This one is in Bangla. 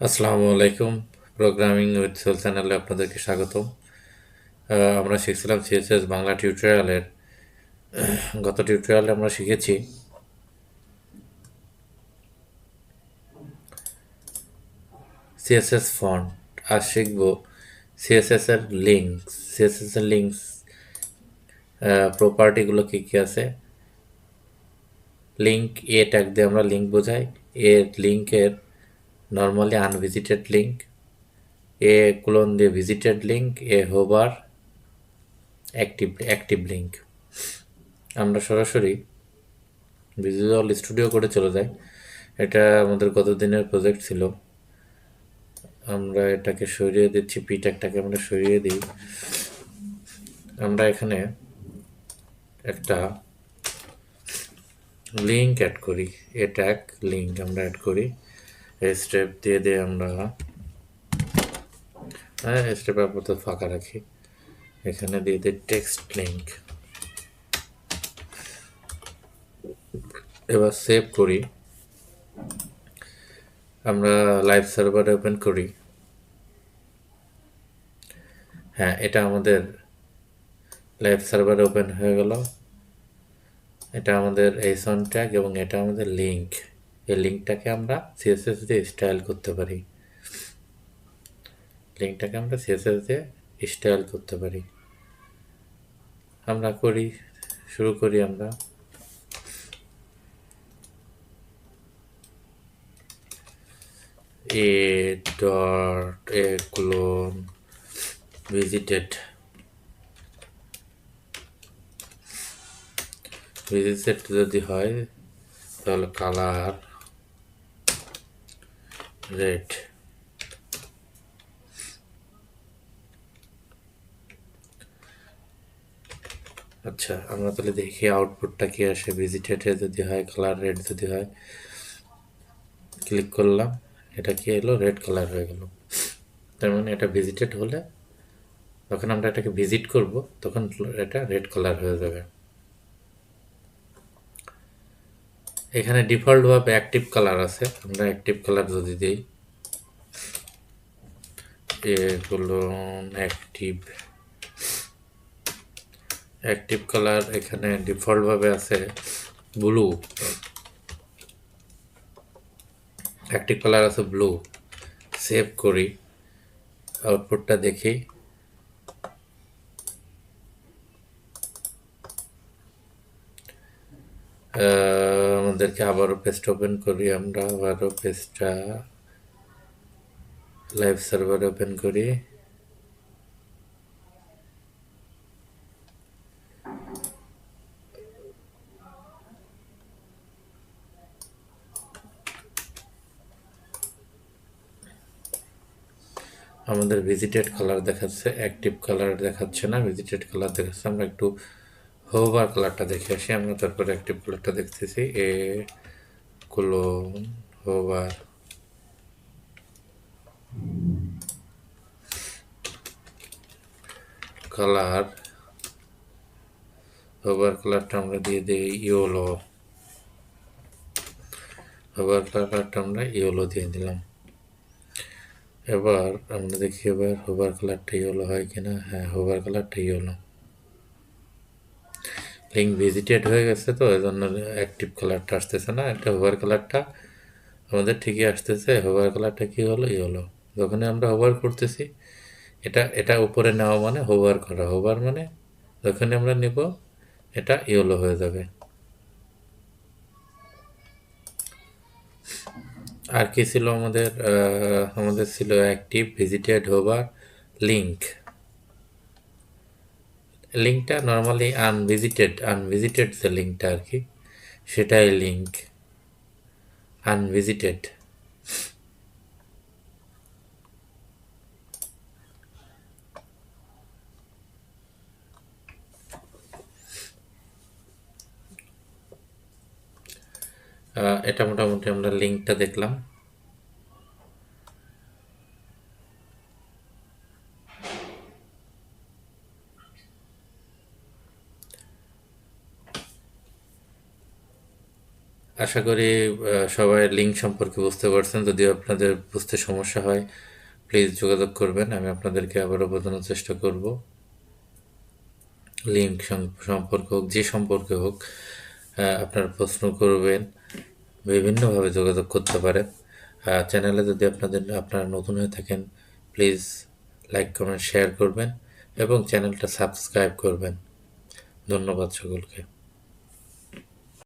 আসসালামু আলাইকুম। প্রোগ্রামিং উইথ সোল চ্যানেলে আপনাদেরকে স্বাগতম। আমরা শিখছিলাম সিএসএস বাংলা টিউটোরিয়ালের গত টিউটোরিয়ালে আমরা শিখেছি সিএসএস ফন্ট। আর শিখব সিএসএস এর লিঙ্কস। সিএসএস এর লিঙ্কস প্রপার্টিগুলো কী কী আছে। লিঙ্ক এ ট্যাগ দিয়ে আমরা লিঙ্ক বোঝাই। এ লিঙ্কের নর্মালি আনভিজিটেড লিঙ্ক, এ কোলন দিয়ে ভিজিটেড লিঙ্ক, এ হোভার অ্যাক্টিভ লিঙ্ক। আমরা সরাসরি ভিজুয়াল স্টুডিও করে চলে যাই। এটা আমাদের গত দিনের প্রজেক্ট ছিল। আমরা এটাকে সরিয়ে দিচ্ছি, পি ট্যাগটাকে আমরা সরিয়ে দিই। আমরা এখানে একটা লিঙ্ক অ্যাড করি, এ ট্যাগ লিঙ্ক আমরা অ্যাড করি। এই স্টেপ দিয়ে আমরা স্টেপ আপাতত ফাঁকা রাখি। এখানে দিয়ে দিই টেক্সট লিঙ্ক। এবার সেভ করি। আমরা লাইভ সার্ভারে ওপেন করি। হ্যাঁ, এটা আমাদের লাইভ সার্ভারে ওপেন হয়ে গেল। এটা আমাদের এইচন ট্যাগ এবং এটা আমাদের লিঙ্ক। এই লিঙ্কটাকে আমরা সিএসএস দিয়ে স্টাইল করতে পারি। লিঙ্কটাকে আমরা সিএসএস দিয়ে স্টাইল করতে পারি। আমরা শুরু করি। আমরা A dot A clone visited যদি হয় তাহলে কালার রেড। আচ্ছা, আমরা তাহলে দেখি আউটপুটটা কি আসে। ভিজিটেডে যদি হয়, কালার রেড যদি হয়, ক্লিক করলাম, এটা কি এলো, রেড কালার হয়ে গেল। তার মানে এটা ভিজিটেড হলে, যখন আমরা এটাকে ভিজিট করব তখন এটা রেড কালার হয়ে যাবে। এখানে ডিফল্টভাবে অ্যাক্টিভ কালার আছে। আমরা অ্যাক্টিভ কালার যদি দিই, এগুলো অ্যাক্টিভ কালার এখানে ডিফল্টভাবে আছে ব্লু। অ্যাক্টিভ কালার আছে ব্লু। সেভ করি, আউটপুটটা দেখি। আমাদেরকে আবারও পেজটা ওপেন করি। আমরা আবারও পেজটা লাইভ সার্ভারে ওপেন করি। আমাদের ভিজিটেড কালার দেখাচ্ছে, অ্যাক্টিভ কালার দেখাচ্ছে না, ভিজিটেড কালার দেখাচ্ছে। আমরা একটু হোভার কালারটা দেখে আসি। আমরা তারপরে অ্যাক্টিভ কালারটা দেখতেছি। এ ক্লোন হোভার কালার, হোভার কালারটা আমরা দিয়ে দিই ইয়েলো। হোভার কালারটা আমরা ইয়েলো দিয়ে দিলাম। এবার আমরা দেখি এবার হোভার কালারটা ইয়েলো হয় কিনা। হ্যাঁ, হোভার কালারটা ইয়েলো। লিঙ্ক ভিজিটেড হয়ে গেছে, তো এই জন্য অ্যাক্টিভ কালারটা আসতেছে না। এটা হোভার কালারটা আমাদের ঠিকই আসতেছে। হোভার কালারটা কি হলো, ইয়েলো। যখনই আমরা হোভার করতেছি, এটা এটা উপরে নেওয়া মানে হোভার করা। হোভার মানে যখনই আমরা নেব এটা ইয়েলো হয়ে যাবে। আর কি ছিল আমাদের? আমাদের ছিল অ্যাক্টিভ, ভিজিটেড, হোভার, লিঙ্ক। লিঙ্কটা নর্মালি আনভিজিটেড যে লিঙ্কটা আর কি, সেটাই লিঙ্ক। আনভিজিটেড। এটা মোটামুটি আমরা লিঙ্কটা দেখলাম। আশা করি সবাই লিঙ্ক সম্পর্কে বুঝতে পারছেন। যদিও আপনাদের বুঝতে সমস্যা হয়, প্লিজ যোগাযোগ করবেন, আমি আপনাদেরকে আবারও বোঝানোর চেষ্টা করব। লিঙ্ক সম্পর্কে হোক, যে সম্পর্কে হোক, আপনার প্রশ্ন করবেন, বিভিন্নভাবে যোগাযোগ করতে পারেন। চ্যানেলে যদি আপনারা নতুন হয়ে থাকেন, প্লিজ লাইক কমেন্ট শেয়ার করবেন এবং চ্যানেলটা সাবস্ক্রাইব করবেন। ধন্যবাদ সকলকে।